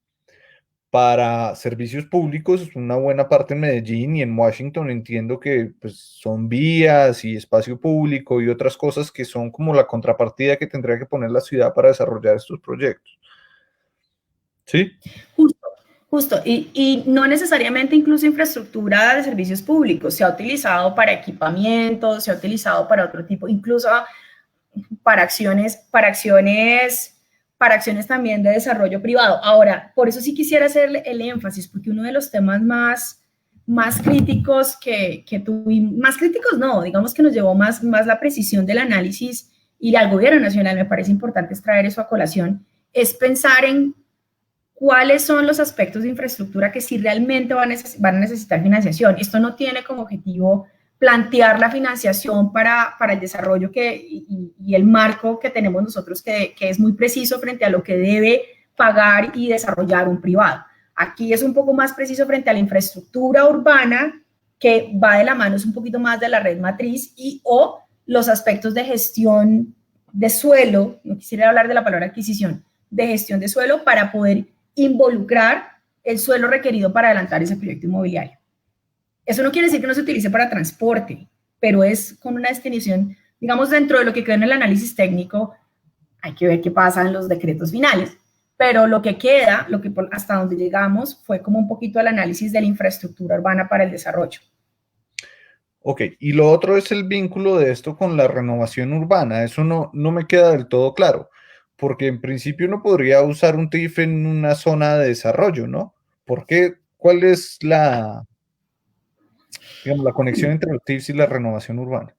para servicios públicos, una buena parte en Medellín y en Washington entiendo que pues, son vías y espacio público y otras cosas que son como la contrapartida que tendría que poner la ciudad para desarrollar estos proyectos. ¿Sí? Justo, justo. Y no necesariamente incluso infraestructura de servicios públicos. Se ha utilizado para equipamiento, se ha utilizado para otro tipo, incluso para acciones también de desarrollo privado. Ahora, por eso sí quisiera hacer el énfasis, porque uno de los temas más críticos que tuvimos, más críticos no, digamos que nos llevó más la precisión del análisis y al gobierno nacional, me parece importante extraer eso a colación, es pensar en cuáles son los aspectos de infraestructura que sí realmente van a necesitar financiación. Esto no tiene como objetivo plantear la financiación para el desarrollo y el marco que tenemos nosotros, que es muy preciso frente a lo que debe pagar y desarrollar un privado. Aquí es un poco más preciso frente a la infraestructura urbana, que va de la mano, es un poquito más de la red matriz, o los aspectos de gestión de suelo, no quisiera hablar de la palabra adquisición, de gestión de suelo para poder involucrar el suelo requerido para adelantar ese proyecto inmobiliario. Eso no quiere decir que no se utilice para transporte, pero es con una destinación, digamos, dentro de lo que queda en el análisis técnico, hay que ver qué pasa en los decretos finales, pero lo que queda, hasta donde llegamos, fue como un poquito el análisis de la infraestructura urbana para el desarrollo. Ok, y lo otro es el vínculo de esto con la renovación urbana. Eso no me queda del todo claro, porque en principio uno podría usar un TIF en una zona de desarrollo, ¿no? ¿Por qué? ¿Cuál es digamos, la conexión entre los TIFs y la renovación urbana?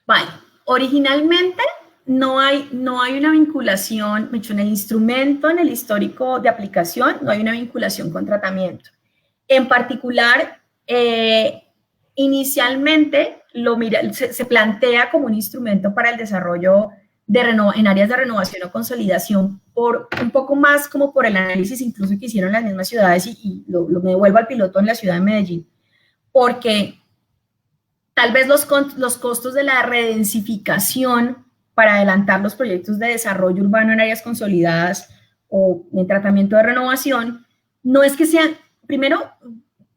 Vale, originalmente no hay una vinculación, en el instrumento, en el histórico de aplicación, no hay una vinculación con tratamiento. En particular, inicialmente se plantea como un instrumento para el desarrollo en áreas de renovación o consolidación, por un poco más como por el análisis incluso que hicieron las mismas ciudades, y me devuelvo al piloto en la ciudad de Medellín, porque tal vez los costos de la redensificación para adelantar los proyectos de desarrollo urbano en áreas consolidadas o en tratamiento de renovación, no es que sean, primero,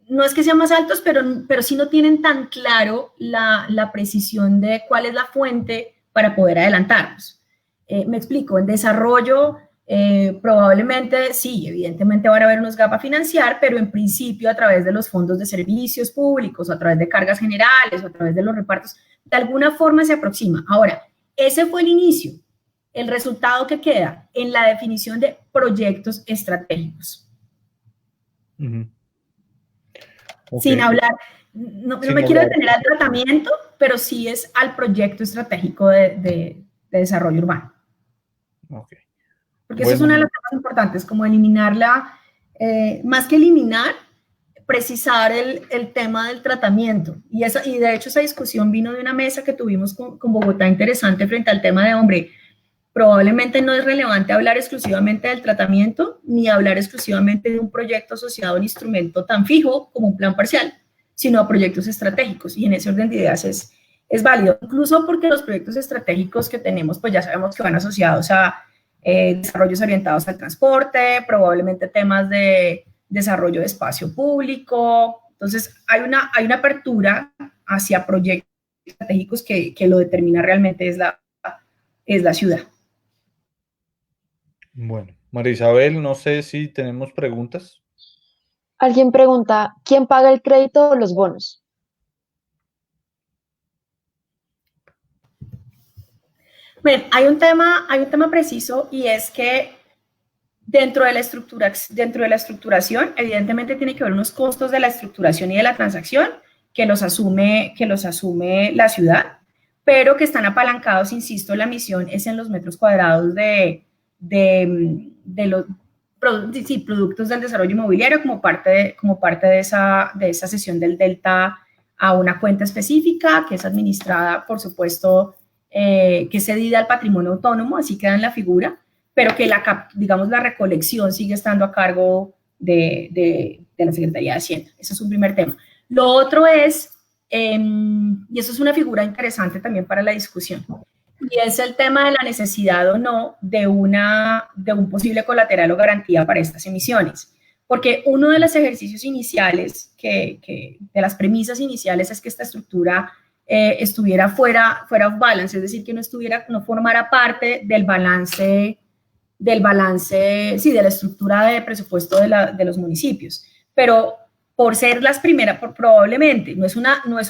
no es que sean más altos, pero sí no tienen tan claro la precisión de cuál es la fuente para poder adelantarlos. Me explico, en desarrollo probablemente sí, evidentemente van a haber unos gap a financiar, pero en principio a través de los fondos de servicios públicos, o a través de cargas generales, o a través de los repartos, de alguna forma se aproxima. Ahora, ese fue el inicio. El resultado que queda en la definición de proyectos estratégicos. Uh-huh. Okay. Sin hablar, no me quiero detener al tratamiento, pero sí es al proyecto estratégico de desarrollo urbano. Okay. Porque eso es una de las cosas importantes, como eliminarla, más que eliminar, precisar el tema del tratamiento. Y de hecho esa discusión vino de una mesa que tuvimos con Bogotá interesante frente al tema de, hombre, probablemente no es relevante hablar exclusivamente del tratamiento, ni hablar exclusivamente de un proyecto asociado a un instrumento tan fijo como un plan parcial, sino a proyectos estratégicos. Y en ese orden de ideas es válido, incluso porque los proyectos estratégicos que tenemos, pues ya sabemos que van asociados a desarrollos orientados al transporte, probablemente temas de desarrollo de espacio público. Entonces, hay una apertura hacia proyectos estratégicos que lo determina realmente es la ciudad. Bueno, María Isabel, no sé si tenemos preguntas. Alguien pregunta, ¿quién paga el crédito o los bonos? Bueno, hay un tema preciso, y es que dentro de la estructuración, evidentemente tiene que haber unos costos de la estructuración y de la transacción que los asume la ciudad, pero que están apalancados, insisto, la misión es en los metros cuadrados de los productos del desarrollo inmobiliario como parte de esa cesión del delta a una cuenta específica que es administrada, por supuesto, que es cedida al patrimonio autónomo, así queda en la figura, pero que digamos, la recolección sigue estando a cargo de la Secretaría de Hacienda. Ese es un primer tema. Lo otro es, y eso es una figura interesante también para la discusión, y es el tema de la necesidad o no de un posible colateral o garantía para estas emisiones. Porque uno de los ejercicios iniciales, de las premisas iniciales, es que esta estructura estuviera fuera of balance, es decir, que no formara parte del balance, sí, de la estructura de presupuesto de los municipios. Pero por ser las primeras, probablemente, no es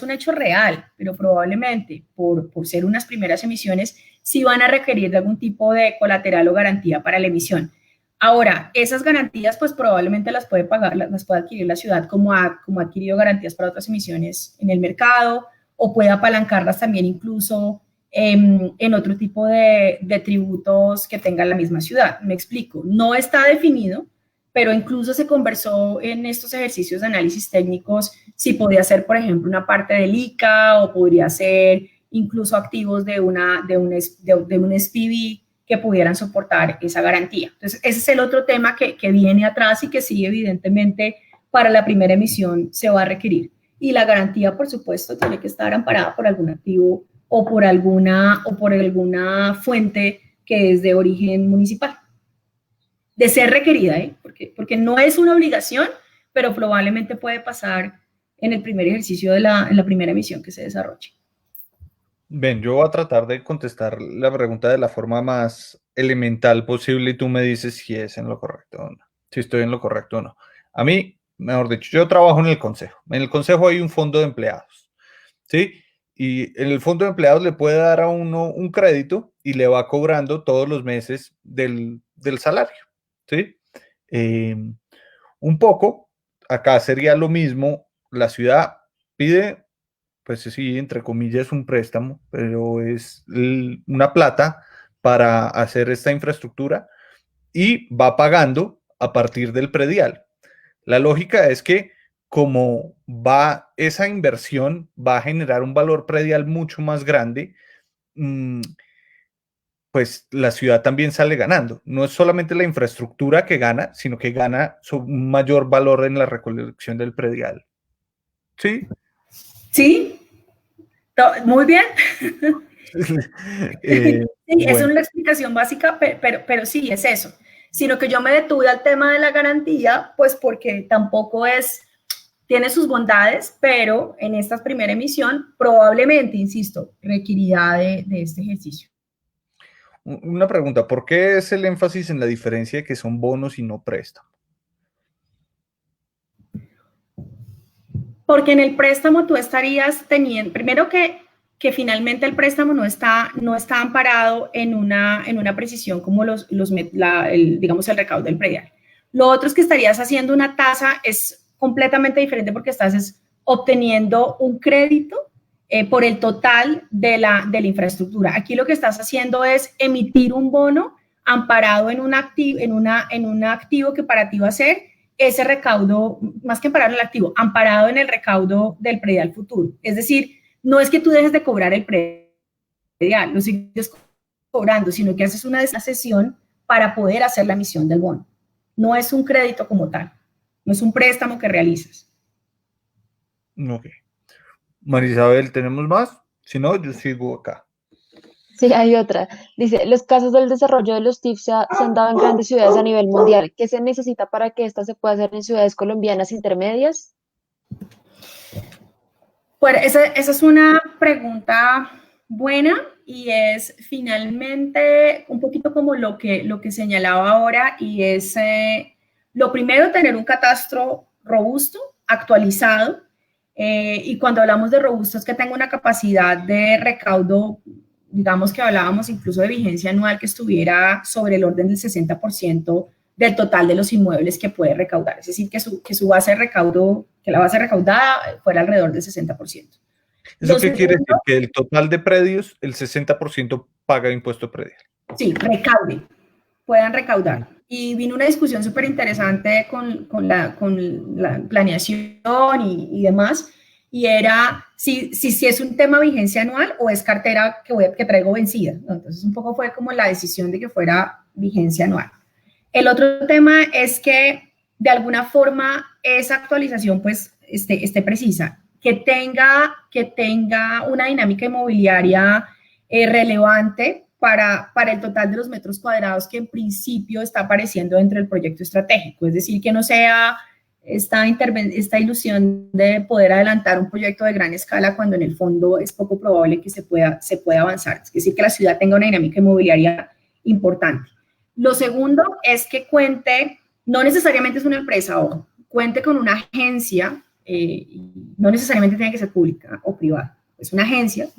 un hecho real, pero probablemente por ser unas primeras emisiones, sí van a requerir de algún tipo de colateral o garantía para la emisión. Ahora, esas garantías, pues probablemente las puede adquirir la ciudad como ha adquirido garantías para otras emisiones en el mercado, o puede apalancarlas también incluso en otro tipo de tributos que tenga la misma ciudad. Me explico, no está definido, pero incluso se conversó en estos ejercicios de análisis técnicos si podía ser, por ejemplo, una parte del ICA o podría ser incluso activos de un SPV que pudieran soportar esa garantía. Entonces, ese es el otro tema que viene atrás y que sí, evidentemente, para la primera emisión se va a requerir. Y la garantía, por supuesto, tiene que estar amparada por algún activo o por alguna fuente que es de origen municipal. De ser requerida, porque no es una obligación, pero probablemente puede pasar en el primer ejercicio en la primera emisión que se desarrolle. Ven, yo voy a tratar de contestar la pregunta de la forma más elemental posible y tú me dices si es en lo correcto o no, si estoy en lo correcto o no. A mí, mejor dicho, yo trabajo en el consejo. En el consejo hay un fondo de empleados, ¿sí? Y en el fondo de empleados le puede dar a uno un crédito y le va cobrando todos los meses del salario, ¿sí? Un poco, acá sería lo mismo, la ciudad pide, pues sí, entre comillas, un préstamo, pero es una plata para hacer esta infraestructura y va pagando a partir del predial. La lógica es que como esa inversión va a generar un valor predial mucho más grande, pues la ciudad también sale ganando. No es solamente la infraestructura que gana, sino que gana un mayor valor en la recolección del predial. ¿Sí? Sí, muy bien. Sí, bueno. es una explicación básica, pero sí, es eso. Sino que yo me detuve al tema de la garantía, pues porque tampoco tiene sus bondades, pero en esta primera emisión probablemente, insisto, requerirá de este ejercicio. Una pregunta, ¿por qué es el énfasis en la diferencia de que son bonos y no préstamos? Porque en el préstamo tú estarías teniendo, primero que finalmente el préstamo no está amparado en una precisión como digamos, el recaudo del predial. Lo otro es que estarías haciendo una tasa, es completamente diferente porque estás obteniendo un crédito por el total de la infraestructura. Aquí lo que estás haciendo es emitir un bono amparado en un activo que para ti va a ser ese recaudo, más que amparado en el activo, amparado en el recaudo del predial futuro. Es decir, no es que tú dejes de cobrar el predial, lo sigues cobrando, sino que haces una cesión para poder hacer la emisión del bono. No es un crédito como tal, no es un préstamo que realizas. Ok. Marisabel, ¿tenemos más? Si no, yo sigo acá. Sí, hay otra. Dice, los casos del desarrollo de los TIF se han dado en grandes ciudades a nivel mundial. ¿Qué se necesita para que esta se pueda hacer en ciudades colombianas intermedias? Bueno, esa es una pregunta buena y es finalmente un poquito como lo que señalaba ahora, y es lo primero, tener un catastro robusto, actualizado, y cuando hablamos de robusto es que tenga una capacidad de recaudo, digamos que hablábamos incluso de vigencia anual que estuviera sobre el orden del 60% del total de los inmuebles que puede recaudar, es decir, que su base de recaudo, que la base recaudada fuera alrededor del 60%. ¿Eso qué quiere decir? Que el total de predios, el 60% paga impuesto predial. Sí, puedan recaudar. Y vino una discusión súper interesante con la planeación y demás, y era si es un tema vigencia anual o es cartera que traigo vencida, ¿no? Entonces un poco fue como la decisión de que fuera vigencia anual. El otro tema es que de alguna forma esa actualización pues esté precisa, que tenga una dinámica inmobiliaria relevante para el total de los metros cuadrados que en principio está apareciendo dentro del proyecto estratégico, es decir, que no sea esta ilusión de poder adelantar un proyecto de gran escala cuando en el fondo es poco probable que se pueda avanzar, es decir, que la ciudad tenga una dinámica inmobiliaria importante. Lo segundo es que cuente, no necesariamente es una empresa, ojo, cuente con una agencia, no necesariamente tiene que ser pública o privada, es una agencia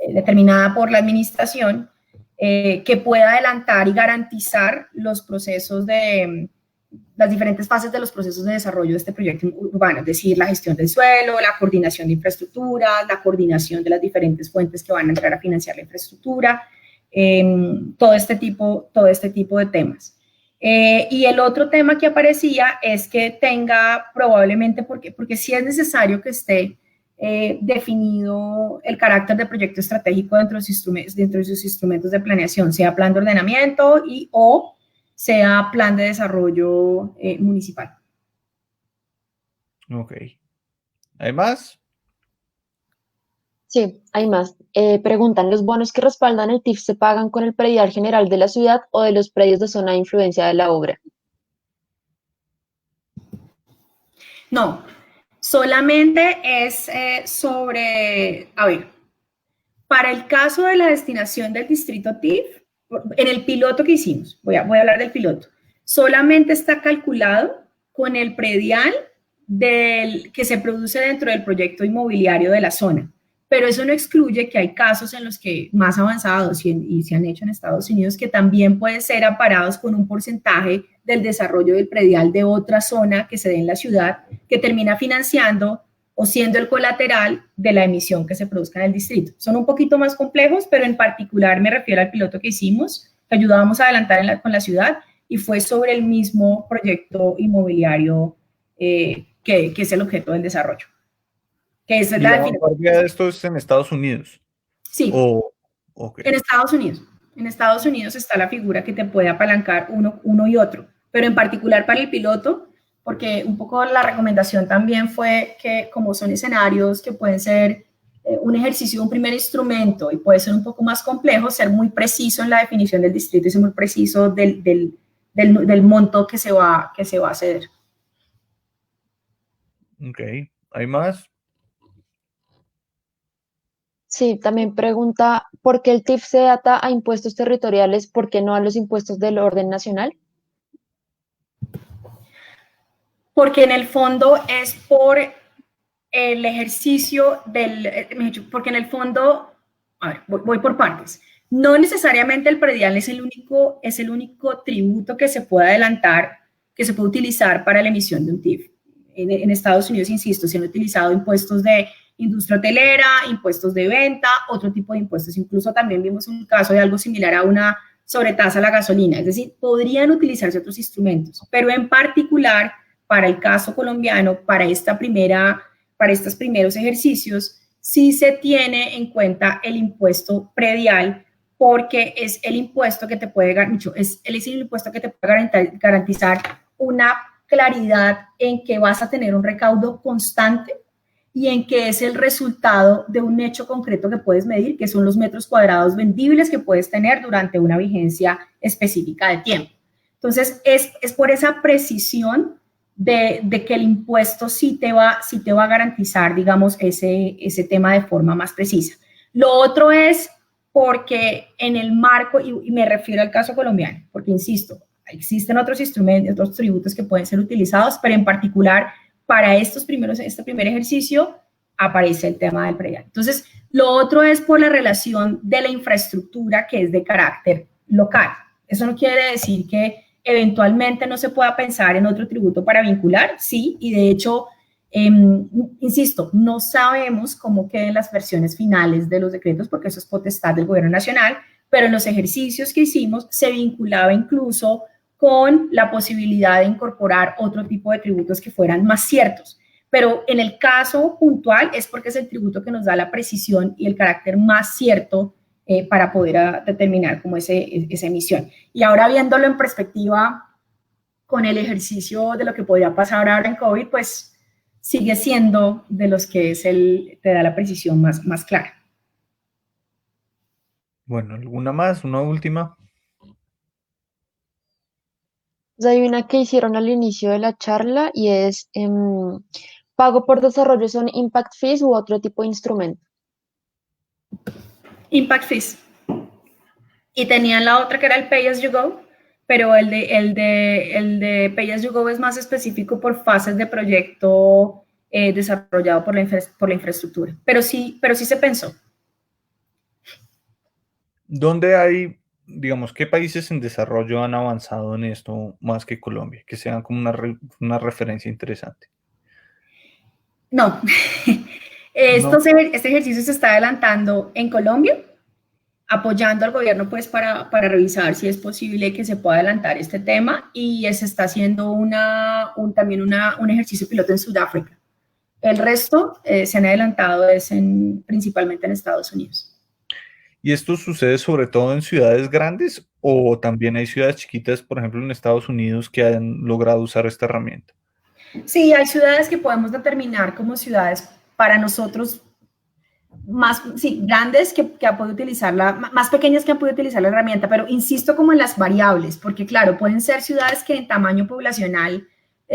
determinada por la administración que pueda adelantar y garantizar los procesos las diferentes fases de los procesos de desarrollo de este proyecto urbano, es decir, la gestión del suelo, la coordinación de infraestructuras, la coordinación de las diferentes fuentes que van a entrar a financiar la infraestructura, todo este tipo de temas. Y el otro tema que aparecía es que tenga probablemente, porque sí es necesario que esté definido el carácter de proyecto estratégico dentro de sus instrumentos de planeación, sea plan de ordenamiento o sea plan de desarrollo municipal. Ok. ¿Hay más? Sí, hay más. Preguntan, ¿los bonos que respaldan el TIF se pagan con el predial general de la ciudad o de los predios de zona de influencia de la obra? No, solamente es para el caso de la destinación del distrito TIF, en el piloto que hicimos, voy a hablar del piloto, solamente está calculado con el predial que se produce dentro del proyecto inmobiliario de la zona, pero eso no excluye que hay casos en los que más avanzados y se han hecho en Estados Unidos que también pueden ser amparados con un porcentaje del desarrollo del predial de otra zona que se dé en la ciudad, que termina financiando o siendo el colateral de la emisión que se produzca en el distrito. Son un poquito más complejos, pero en particular me refiero al piloto que hicimos, que ayudábamos a adelantar con la ciudad, y fue sobre el mismo proyecto inmobiliario que es el objeto del desarrollo. Que es la vanguardia de esto es en Estados Unidos. Sí, Okay. En Estados Unidos. En Estados Unidos está la figura que te puede apalancar uno y otro, pero en particular para el piloto, porque un poco la recomendación también fue que como son escenarios que pueden ser un ejercicio, un primer instrumento y puede ser un poco más complejo, ser muy preciso en la definición del distrito y ser muy preciso del monto que se va a ceder. Ok, ¿hay más? Sí, también pregunta, ¿por qué el TIF se ata a impuestos territoriales, por qué no a los impuestos del orden nacional? Porque en el fondo es por el ejercicio porque en el fondo, a ver, voy por partes. No necesariamente el predial es el único tributo que se puede adelantar, que se puede utilizar para la emisión de un TIF. En Estados Unidos, insisto, se han utilizado impuestos de industria hotelera, impuestos de venta, otro tipo de impuestos. Incluso también vimos un caso de algo similar a una sobretasa a la gasolina. Es decir, podrían utilizarse otros instrumentos, pero en particular, para el caso colombiano, para estos primeros ejercicios, sí se tiene en cuenta el impuesto predial, porque es el impuesto que te puede garantizar una claridad en que vas a tener un recaudo constante y en que es el resultado de un hecho concreto que puedes medir, que son los metros cuadrados vendibles que puedes tener durante una vigencia específica de tiempo. Entonces, es por esa precisión de que el impuesto sí te va a garantizar, digamos, ese tema de forma más precisa. Lo otro es porque en el marco, y me refiero al caso colombiano, porque insisto, existen otros instrumentos, otros tributos que pueden ser utilizados, pero en particular para este primer ejercicio aparece el tema del predial. Entonces, lo otro es por la relación de la infraestructura que es de carácter local. Eso no quiere decir que eventualmente no se pueda pensar en otro tributo para vincular, sí, y de hecho, insisto, no sabemos cómo queden las versiones finales de los decretos porque eso es potestad del gobierno nacional, pero en los ejercicios que hicimos se vinculaba incluso con la posibilidad de incorporar otro tipo de tributos que fueran más ciertos. pero en el caso puntual es porque es el tributo que nos da la precisión y el carácter más cierto para poder determinar como esa emisión. Y ahora viéndolo en perspectiva con el ejercicio de lo que podría pasar ahora en COVID, pues sigue siendo de los que te da la precisión más clara. Bueno, ¿alguna más? ¿Una última? Pues hay una que hicieron al inicio de la charla y es pago por desarrollo, ¿son impact fees u otro tipo de instrumento? Impact fees. Y tenían la otra que era el Pay As You Go, pero el de Pay As You Go es más específico por fases de proyecto desarrollado por la infraestructura. Pero sí se pensó. ¿Dónde hay, digamos, qué países en desarrollo han avanzado en esto más que Colombia? Que sean como una referencia interesante. No. No. Este ejercicio se está adelantando en Colombia, apoyando al gobierno pues para revisar si es posible que se pueda adelantar este tema, y se está haciendo también un ejercicio piloto en Sudáfrica. El resto se han adelantado principalmente en Estados Unidos. ¿Y esto sucede sobre todo en ciudades grandes o también hay ciudades chiquitas, por ejemplo, en Estados Unidos, que han logrado usar esta herramienta? Sí, hay ciudades que podemos determinar como ciudades para nosotros grandes que han podido utilizarla, más pequeñas que han podido utilizar la herramienta, pero insisto como en las variables, porque claro, pueden ser ciudades que en tamaño poblacional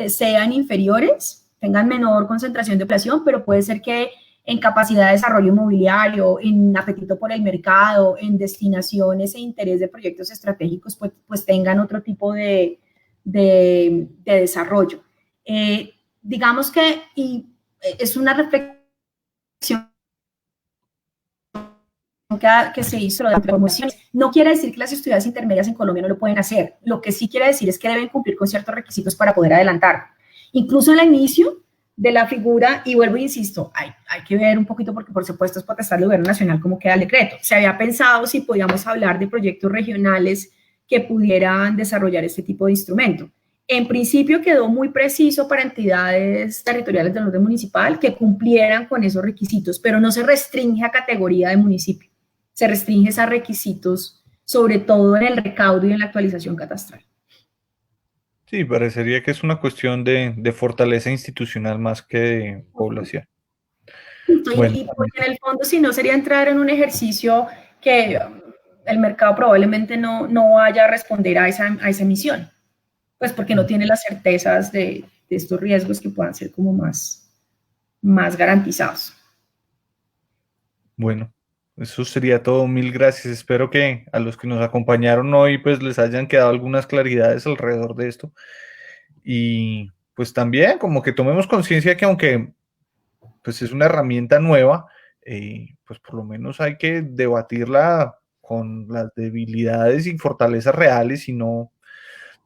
sean inferiores, tengan menor concentración de población, pero puede ser que en capacidad de desarrollo inmobiliario, en apetito por el mercado, en destinaciones e interés de proyectos estratégicos, pues tengan otro tipo de desarrollo. Digamos que es una reflexión que se hizo de promoción. No quiere decir que las ciudades intermedias en Colombia no lo pueden hacer. Lo que sí quiere decir es que deben cumplir con ciertos requisitos para poder adelantar. Incluso en el inicio de la figura, y vuelvo e insisto, hay que ver un poquito porque por supuesto es potestad del gobierno nacional cómo queda el decreto. Se había pensado si podíamos hablar de proyectos regionales que pudieran desarrollar este tipo de instrumento. En principio quedó muy preciso para entidades territoriales del orden municipal que cumplieran con esos requisitos, pero no se restringe a categoría de municipio. Se restringe a requisitos, sobre todo en el recaudo y en la actualización catastral. Sí, parecería que es una cuestión de fortaleza institucional más que de población. Bueno, Y porque en el fondo, si no, sería entrar en un ejercicio que el mercado probablemente no vaya a responder a esa emisión, pues porque no tiene las certezas de estos riesgos que puedan ser como más garantizados. bueno, eso sería todo. Mil gracias. Espero que a los que nos acompañaron hoy pues les hayan quedado algunas claridades alrededor de esto. Y pues también como que tomemos conciencia que aunque pues es una herramienta nueva, pues por lo menos hay que debatirla con las debilidades y fortalezas reales y no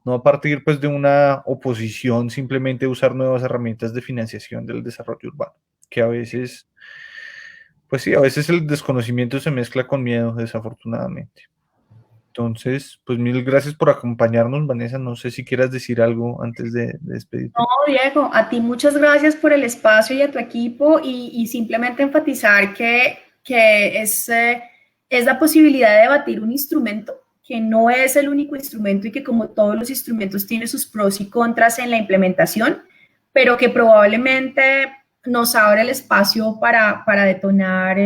a partir pues de una oposición simplemente usar nuevas herramientas de financiación del desarrollo urbano, que a veces, pues sí, a veces el desconocimiento se mezcla con miedo, desafortunadamente. Entonces, pues mil gracias por acompañarnos, Vanessa. No sé si quieras decir algo antes de despedirte. No, Diego, a ti muchas gracias por el espacio y a tu equipo y simplemente enfatizar que es la posibilidad de debatir un instrumento que no es el único instrumento y que como todos los instrumentos tiene sus pros y contras en la implementación, pero que probablemente nos abre el espacio para detonar,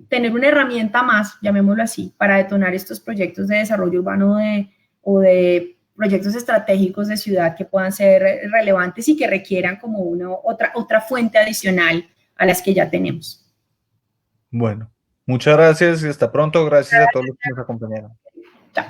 tener una herramienta más, llamémoslo así, para detonar estos proyectos de desarrollo urbano o de proyectos estratégicos de ciudad que puedan ser relevantes y que requieran como otra fuente adicional a las que ya tenemos. Bueno, muchas gracias y hasta pronto. Gracias a todos los que nos acompañaron. Chao.